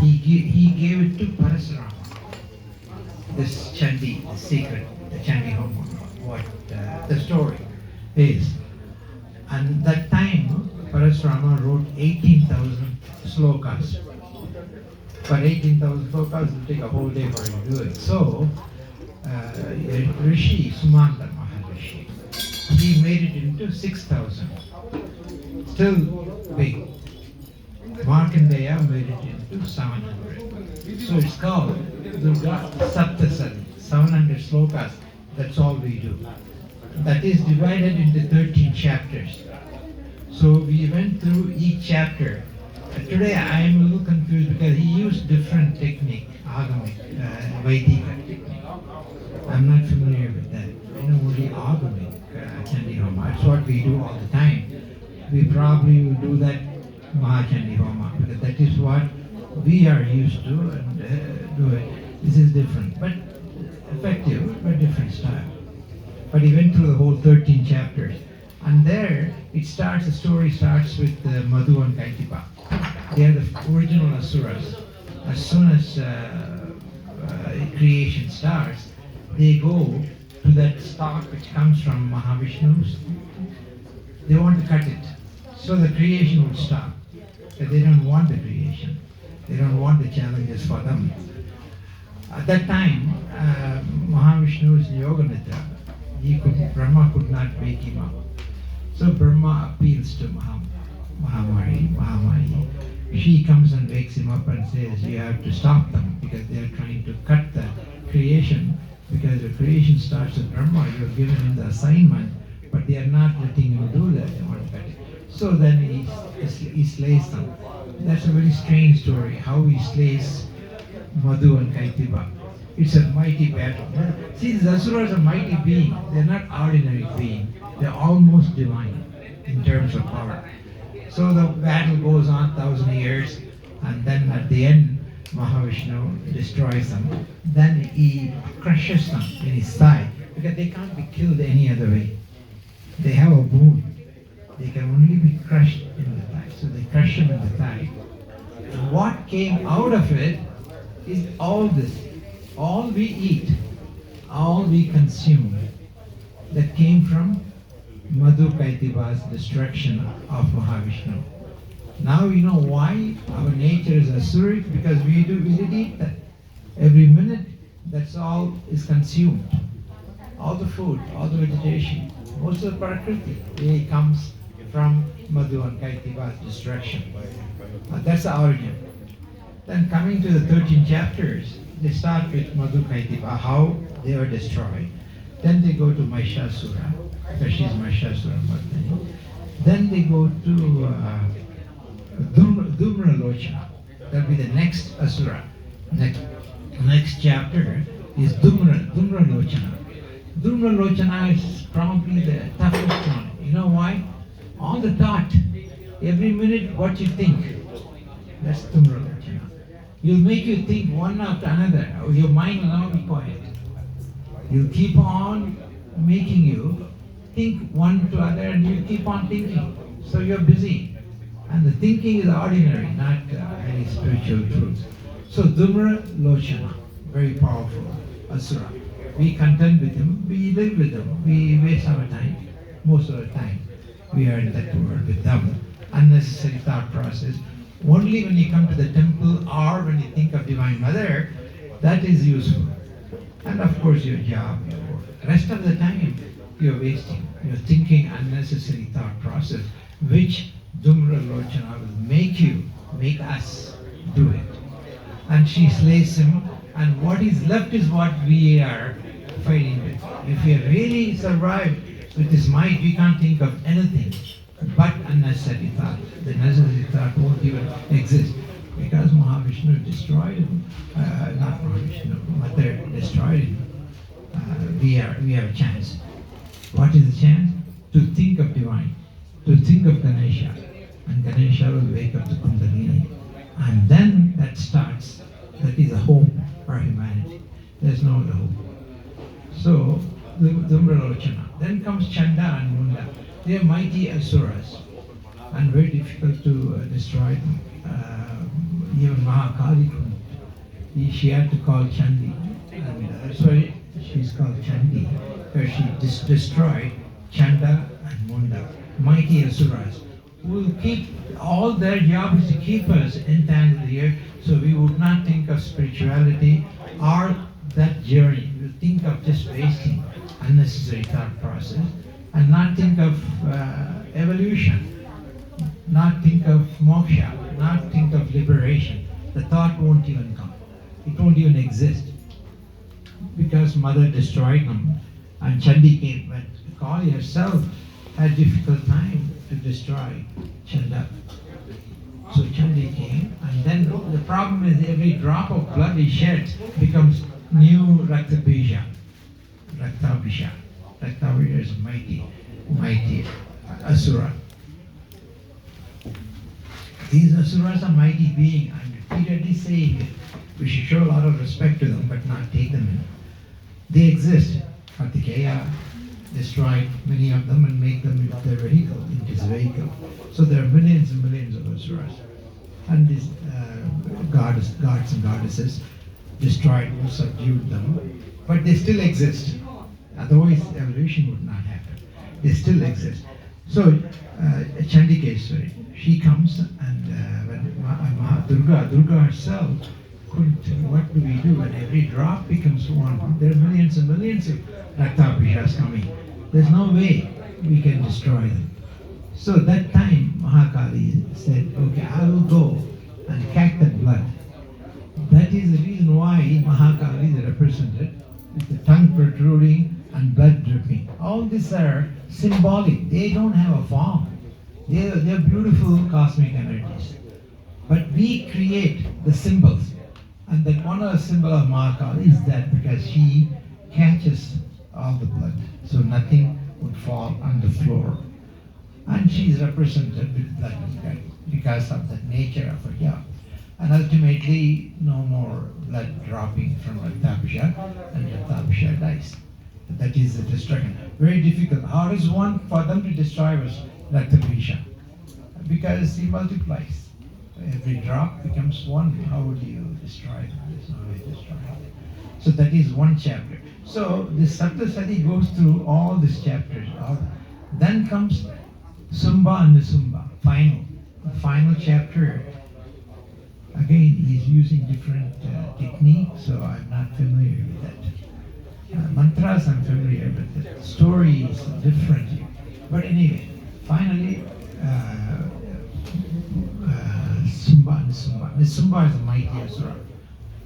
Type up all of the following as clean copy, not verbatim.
he gave it to Parashurama. This chandi, the secret, the chandi homam, what the story is. And that time, Parashurama wrote 18,000 slokas. For 18,000 slokas, it will take a whole day for him to do it. So, Rishi, Sumanta Maharishi, he made it into 6,000. Still big. Markandeya made it into 700. So it's called Durga Saptha, 700 slokas. That's all we do. That is divided into 13 chapters. So we went through each chapter. Today I am a little confused because he used different technique, agamic, Vaidika technique. I'm not familiar with that. I know only agamic chandi homa. That's what we do all the time. We probably will do that Mahachandi Homa because that is what we are used to and do it. This is different, but effective, but different style. But he went through the whole 13 chapters. And there, the story starts with Madhu and Kaitiba. They are the original asuras. As soon as creation starts, they go to that stalk which comes from Mahavishnu's. They want to cut it. So the creation would stop. But they don't want the creation. They don't want the challenges for them. At that time, Mahavishnu is Yoga Nidra. Brahma could not wake him up. So Brahma appeals to Mahamari. She comes and wakes him up and says, you have to stop them because they are trying to cut the creation. Because the creation starts with Brahma, you have given him the assignment, but they are not letting him do that. They want to cut it. So then he slays them. That's a very strange story, how he slays Madhu and Kaitiba. It's a mighty battle. See, the Asuras are mighty beings. They're not ordinary beings. They're almost divine in terms of power. So the battle goes on 1,000 years, and then at the end, Mahavishnu destroys them. Then he crushes them in his thigh, because they can't be killed any other way. They have a wound. They can only be crushed in the thigh. So they crush him in the thigh. What came out of it is all this. All we eat, all we consume, that came from Madhu Kaitiba's destruction of Mahavishnu. Now you know why our nature is asuric, because we did eat that. Every minute, that's all is consumed. All the food, all the vegetation, most of the Prakriti, it comes from Madhu and Kaitiba's destruction. That's the origin. Then coming to the 13 chapters, they start with Madhu Kaitiba, how they were destroyed. Then they go to Mahishasura, because she's Mahishasura Mardani. Then they go to Dhumra Lochana. That'll be the next Asura. Next chapter is Dhumra Lochana. Dhumra Lochana is probably the toughest one. You know why? All the thought, every minute what you think. That's Dhumra Lochana. You'll make you think one after another. Your mind will not be quiet. You'll keep on making you think one to other, and you keep on thinking. So you're busy. And the thinking is ordinary, not any spiritual truth. So Dhumra Lochana, very powerful Asura. We contend with him, we live with him, we waste our time. Most of the time, we are in that world with them. Unnecessary thought process. Only when you come to the temple or when you think of Divine Mother, that is useful. And of course your job, your work. Rest of the time, you're wasting. You're thinking unnecessary thought process, which Dhumra Lochana will make us do it. And she slays him, and what is left is what we are fighting with. If we really survived with this might, we can't think of anything but unnecessary thought. The necessary thought won't even exist, because Mahavishnu destroyed him. Not Mahavishnu, Mother destroyed him. We have a chance. What is the chance? To think of divine, to think of Ganesha, and Ganesha will wake up the Kundalini, and then that starts. That is a hope for humanity. There's no other hope. So, the Dhumralochana. Then comes Chanda and Munda. They are mighty asuras and very difficult to destroy them. Even Mahakali couldn't. She had to call Chandi. That's why she's called Chandi, where she destroyed Chanda and Munda, mighty asuras, who will keep, all their job is to keep us entangled here, so we would not think of spirituality or that journey. We would think of just wasting unnecessary thought process and not think of evolution, not think of moksha, not think of liberation. The thought won't even come. It won't even exist. Because mother destroyed them and Chandi came, but Kali herself had difficult time to destroy Chanda. So Chandi came, and then the problem is every drop of blood he sheds becomes new Raktabija. Raktabisha. Raktabisha is mighty asura. These asuras are mighty beings. I'm repeatedly saying it. We should show a lot of respect to them, but not take them in. They exist. Kartikeya destroyed many of them and make them into their vehicle, into his vehicle. So there are millions and millions of asuras. And these gods and goddesses destroyed them, subdued them, but they still exist. Otherwise evolution would not happen. They still exist. So Chandikeswari, she comes and when Durga herself couldn't, what do we do when every drop becomes one? There are millions and millions of Raktabhishas coming. There's no way we can destroy them. So at that time Mahakali said, okay, I will go and catch that blood. That is the reason why Mahakali is represented with the tongue protruding and blood dripping. All these are symbolic. They don't have a form. They're beautiful cosmic energies. But we create the symbols. And that one of the symbol of Mahakali is that because she catches all the blood, so nothing would fall on the floor. And she is represented with blood because of the nature of her job. And ultimately, no more blood dropping from Raktabisha, and Raktabisha dies. That is the destruction. Very difficult. How is one for them to destroy was Raktabisha? Because he multiplies. Every drop becomes one. How would you destroy them? There's no way to destroy them. So that is one chapter. So this Saptasati goes through all these chapters. Then comes Sumba and Nisumba, the final chapter. Again, he's using different techniques, so I'm not familiar with that. Mantras I'm familiar, but the story is different here. But anyway, finally, Sumba and Nisumba. Nisumba is a mighty asura.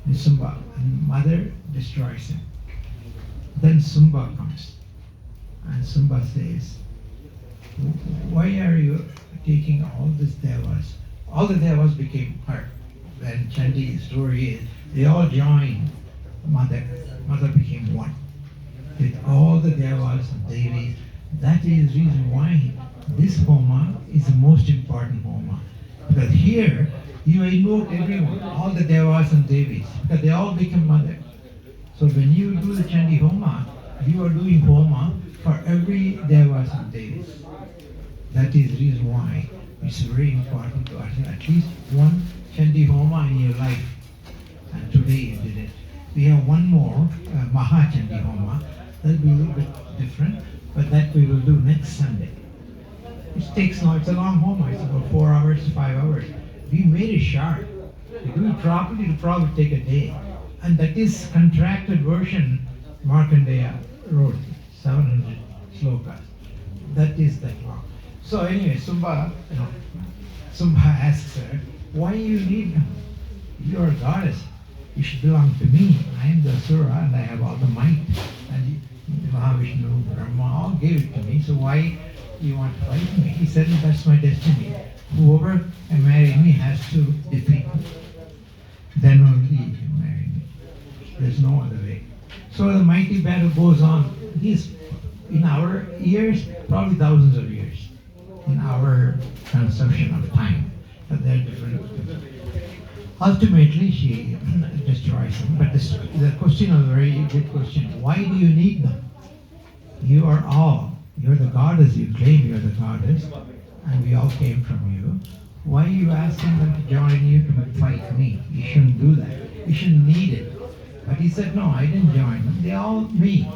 Nisumba, and mother destroys him. Then Sumba comes, and Sumba says, why are you taking all these devas? All the devas became her. When Chandi's story is, they all joined mother. Mother became one. With all the devas and devis. That is the reason why this homa is the most important homa. Because here, you invoke everyone, all the devas and devis, because they all become mother. So when you do the Chandi homa, you are doing homa for every devas and devis. That is the reason why it's very important to attend at least one Chandi homa in your life. And today you did it. We have one more, Maha Chandi homa. That will be a little bit different, but that we will do next Sunday. It takes long, it's a long homa, it's about 4 hours, 5 hours. We made it short. If you do it properly, it'll probably take a day. And that is contracted version Markandeya wrote, 700 slokas. That is that long. So anyway, Sumba asks her, why you need them? You are a goddess. You should belong to me. I am the Asura and I have all the might. And Mahavishnu, Brahma all gave it to me. So why you want to fight me? He said, that's my destiny. Whoever can marry me has to defeat me. Then only he can marry me. There's no other way. So the mighty battle goes on. This, in our years, probably thousands of years. In our conception of time. But they're different. Ultimately, she destroys them. But the question is a very good question. Why do you need them? You are all. You're the goddess. You claim you're the goddess. And we all came from you. Why are you asking them to join you to fight me? You shouldn't do that. You shouldn't need it. But he said, no, I didn't join them. They all me.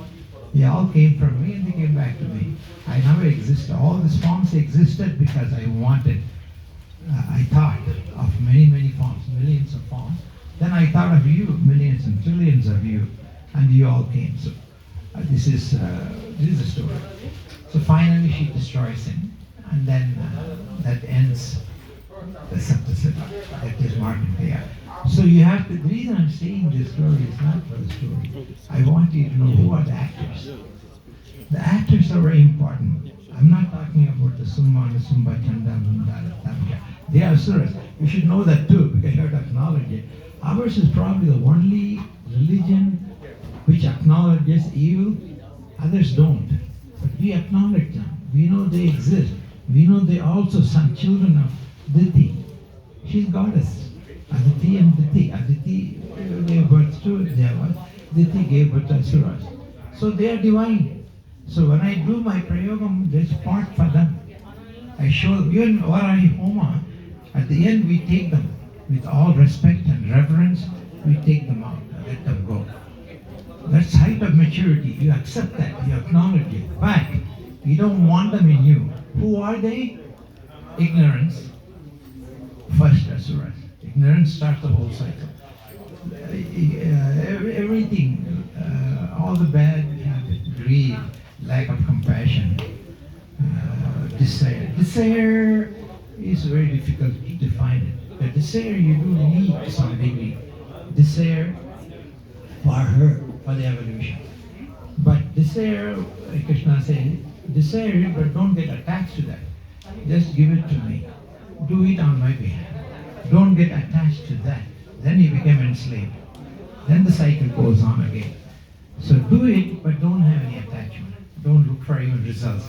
They all came from me and they came back to me. I never existed. All these forms existed because I wanted. I thought of many, many forms, millions of forms. Then I thought of you, millions and trillions of you, and you all came. So this is the story. So finally she destroys him, and then that ends the Sapta. That is Markandeya. So you have to, the reason I'm saying this story is not for the story. I want you to know who are the actors. The actors are very important. I'm not talking about the Summa, the Sumba, Chanda, Munda, Tabja. They are asuras. You should know that too, because you have to acknowledge it. Ours is probably the only religion which acknowledges evil, others don't. But we acknowledge them. We know they exist. We know they also some children of Diti. She's goddess. Aditi and Diti. Aditi gave birth to Devas. Diti gave birth to Asuras. So they are divine. So when I do my prayogam, there's part for them. I show them, even Varahi Homa, at the end we take them with all respect and reverence, we take them out and let them go. That's height of maturity. You accept that, you acknowledge it. But you don't want them in you. Who are they? Ignorance. First Asuras. Ignorance starts the whole cycle. Everything, all the bad habits, greed, lack of compassion, desire. Desire is very difficult to define it. The desire you do need to some degree. Desire for her, for the evolution. But desire, like Krishna says, desire it but don't get attached to that. Just give it to me. Do it on my behalf. Don't get attached to that. Then you become enslaved. Then the cycle goes on again. So do it, but don't have any attachment. Don't look for even results.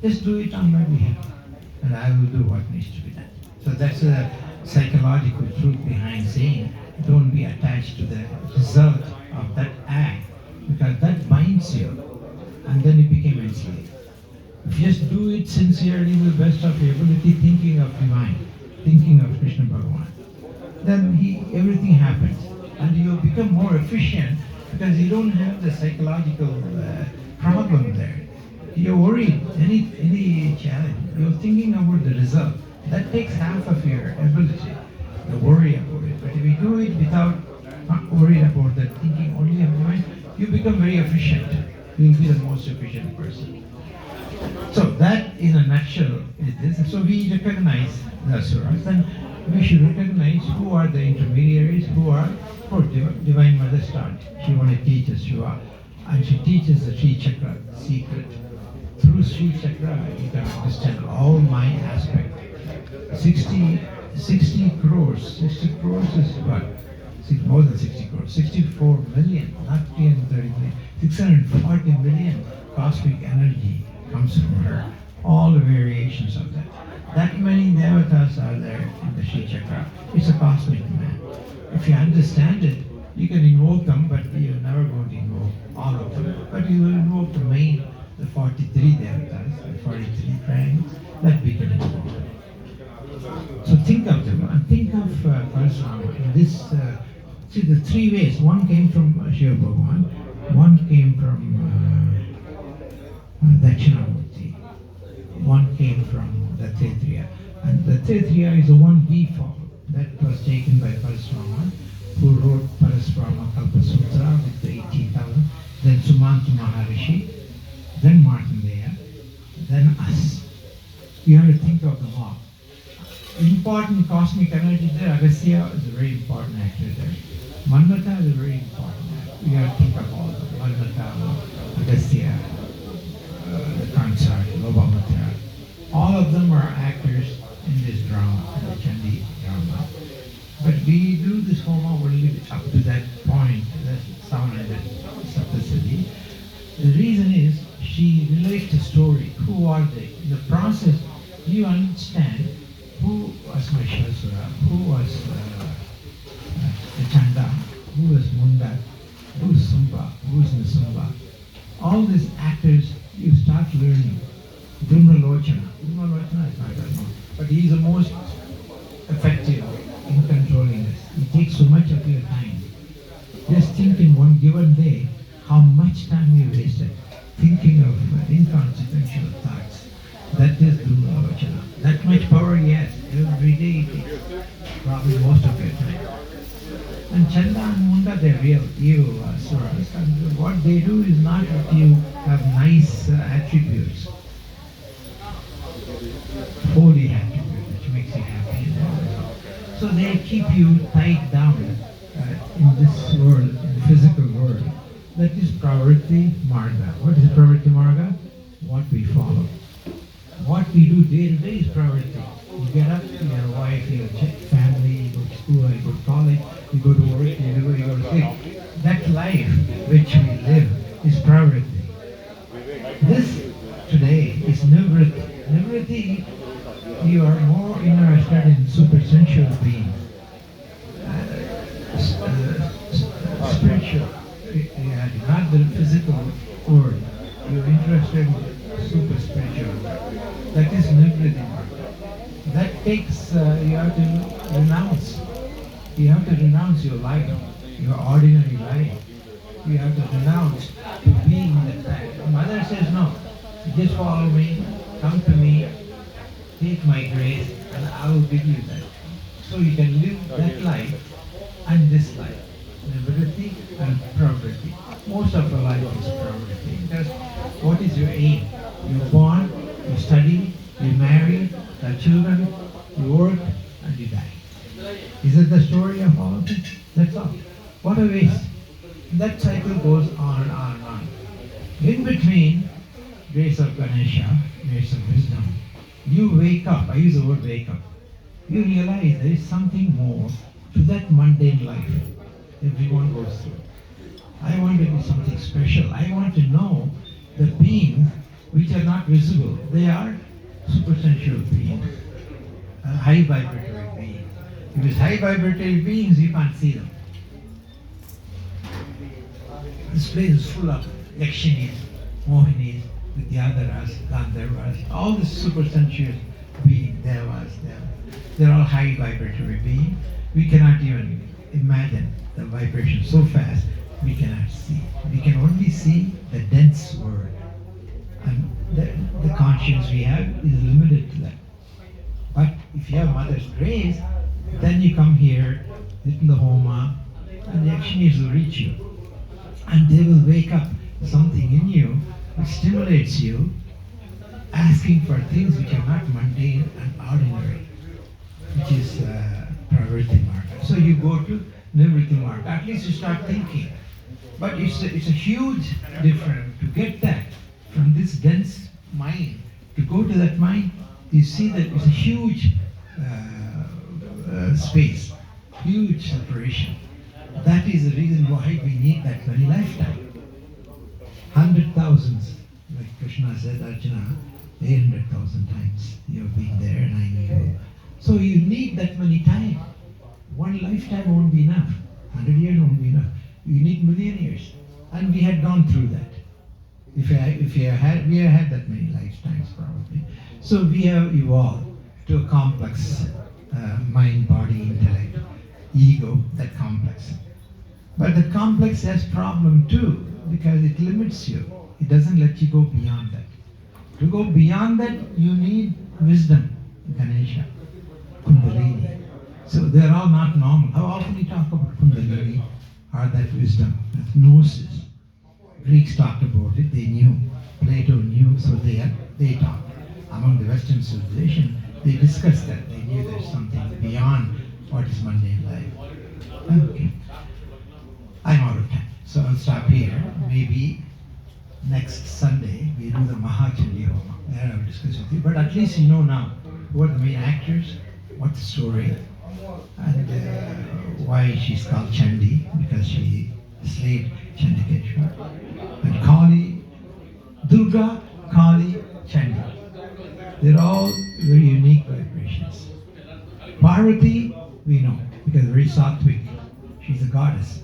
Just do it on my behalf, and I will do what needs to be done. So that's a psychological truth behind saying, don't be attached to the result of that act, because that binds you, and then you become enslaved. If you just do it sincerely with the best of your ability, thinking of divine, thinking of Krishna Bhagavan, then everything happens, and you will become more efficient because you don't have the psychological problem there. You're worried, any challenge, you're thinking about the result. That takes half of your ability. You worry about it. But if you do it without not worried about that, thinking only of mind, you become very efficient. You will be the most efficient person. So that in a nutshell is this. So we recognize the asuras, then we should recognize who are the intermediaries, who are, Divine Mother starts. She wants to teach us Shiva, and she teaches the Sri Chakra secret. Through Sri Chakra, you can understand all my aspects. 60 crores. 60 crores is what? More than 60 crores. 64 million, not 330 million. 640 million cosmic energy comes from her. All the variations of that. That many devatas are there in the Sri Chakra. It's a cosmic map. If you understand it, you can invoke them, but you're never going to invoke all of them. But you will invoke the main, the 43 devatas, the 43 triangles, that we can invoke. So think of them, and think of Parashakti in this, see the three ways. One came from Shiva Bhagavan, one came from Dakshinamurti, one came from the Tirtha. And the Tirtha is the one we follow. That was taken by Parashurama, who wrote Parashurama Kalpa Sutra with the 18,000, then Sumanta Maharishi, then Markandeya, then us. You have to think of them all. Important cosmic energy there. Agastya is a very important actor there. Shanmatha is a very important actor. You have to think of all of them. Shanmatha, Agastya, the consort, Lobamatra. All of them are actors in this drama, in the Chandi drama. But we do this homa only up to that point, that's 700 Saptasati. The reason is she relates the story. Who are they? In the process, you understand who was Mahishasura, who was the Chanda, who was Munda, who is Sumba, who is Nisumba. All these actors, you start learning. Durga Lochana is not that known, but he is the most of your time. Just think in one given day how much time you wasted thinking of inconsequential thoughts. That is Durga Vachana. That much power, yes, every day it takes probably most of your time. And Chanda and Munda, they're real evil asuras. And what they do is not that you have nice attributes, holy attributes, which makes you happy. So they keep you tied down in this world, in the physical world. That is Pravritti Marga. What is Pravritti Marga? What we follow. What we do day to day is Pravritti. You get up, you have a wife, you have a family, you go to school, you go to college, you go to work, you go to sleep. That life which we live is Pravritti. This today is Nivritti. Nivritti, you are more interested in supersensual beings. Spiritual reality, not the physical world. You're interested in super spiritual world. That is Nivritti. That takes, you have to renounce. You have to renounce your life, your ordinary life. You have to renounce to being that life. Mother says, no, just follow me, come to me, take my grace, and I will give you that. So you can live that life and this life. Nivritti and Pravritti. Most of our life is Pravritti. Because what is your aim? You're born, you study, you marry, have children, you work, and you die. Is it the story of all of it? That's all. What a waste. That cycle goes on and on and on. In between, grace of Ganesha, grace of wisdom, you wake up. I use the word wake up. You realize there is something more to that mundane life everyone goes through. I want to do something special. I want to know the beings which are not visible. They are supersensual beings, high vibratory beings. If it's high vibratory beings, you can't see them. This place is full of Yakshinis, Mohinis, Vidyadharas, Gandharvas, all the supersensual beings, Devas, they're all high vibratory beings. We cannot even imagine the vibration so fast, we cannot see. We can only see the dense world. And the conscience we have is limited to that. But if you have Mother's grace, then you come here, sit in the homa, and the Yakshinis will reach you. And they will wake up something in you which stimulates you, asking for things which are not mundane and ordinary, which is Pravritti Marga. So you go to Nivritti Marga. At least you start thinking. But it's a huge difference to get that from this dense mind. To go to that mind, you see that it's a huge space, huge separation. That is the reason why we need that many lifetimes. 100,000, like Krishna said, Arjuna, 800,000 times you have been there and I knew you. So you need that many times. One lifetime won't be enough. 100 years won't be enough. You need million years. And we had gone through that. We have had that many lifetimes probably. So we have evolved to a complex mind, body, intellect, ego, that complex. But the complex has problem too, because it limits you. It doesn't let you go beyond that. To go beyond that, you need wisdom, Ganesha, Kundalini. So they're all not normal. How often we talk about Kundalini or that wisdom, that gnosis. Greeks talked about it, they knew. Plato knew, so they talked. Among the Western civilization, they discussed that. They knew there's something beyond what is mundane life. Okay. I'm out of time, so I'll stop here. Maybe next Sunday we do the Mahachandi Homa. There I'll discuss with you. But at least you know now who are the main actors, what's the story, and why she's called Chandi, because she slayed Chandikeshwar. And Kali, Durga, Kali, Chandi. They're all very unique vibrations. Parvati, we know, because very sattvic. She's a goddess.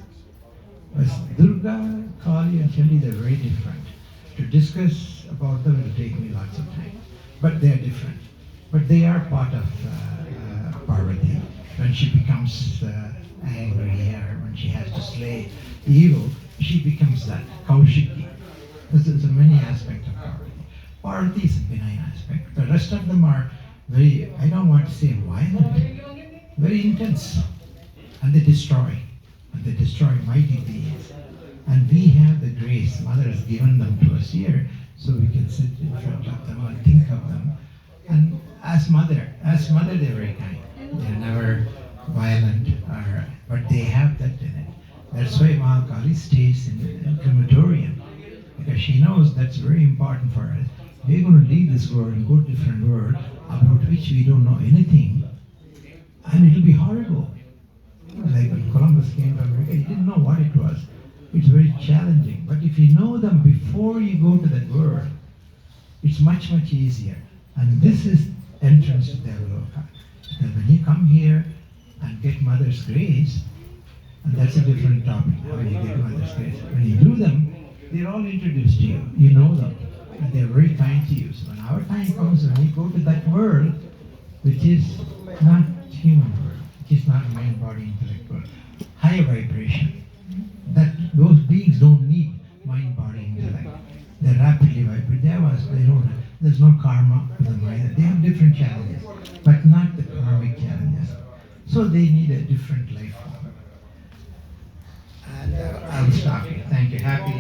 But Durga, Kali, and Chandi, they're very different. To discuss about them will take me lots of time. But they're different. But they are part of Parvati when she becomes angry, or when she has to slay evil, she becomes that Kaushiki. There's many aspects of Parvati. Parvati is a benign aspect. The rest of them are very, I don't want to say violent, very intense. And they destroy. And they destroy mighty beings. And we have the grace, Mother has given them to us here, so we can sit in front of them and think of them. And as mother, they're very kind. They're never violent, but they have that in it. That's why Mahakali stays in the crematorium, because she knows that's very important for us. We're going to leave this world and go to a different world about which we don't know anything, and it'll be horrible. Like when Columbus came to America, he didn't know what it was. It's very challenging. But if you know them before you go to that world, it's much, much easier. And this is entrance to Devaloka. And when you come here and get Mother's grace, and that's a different topic, how you get Mother's grace. When you do them, they're all introduced to you. You know them. And they're very kind to you. So when our time comes, when you go to that world, which is not human world, which is not mind, body, intellect world, higher vibration, that those beings don't need mind, body, intellect. They're rapidly vibrating. There's no karma to them either. They have different challenges, but not the karmic challenges. So they need a different life form. And I'll stop here. Thank you. Happy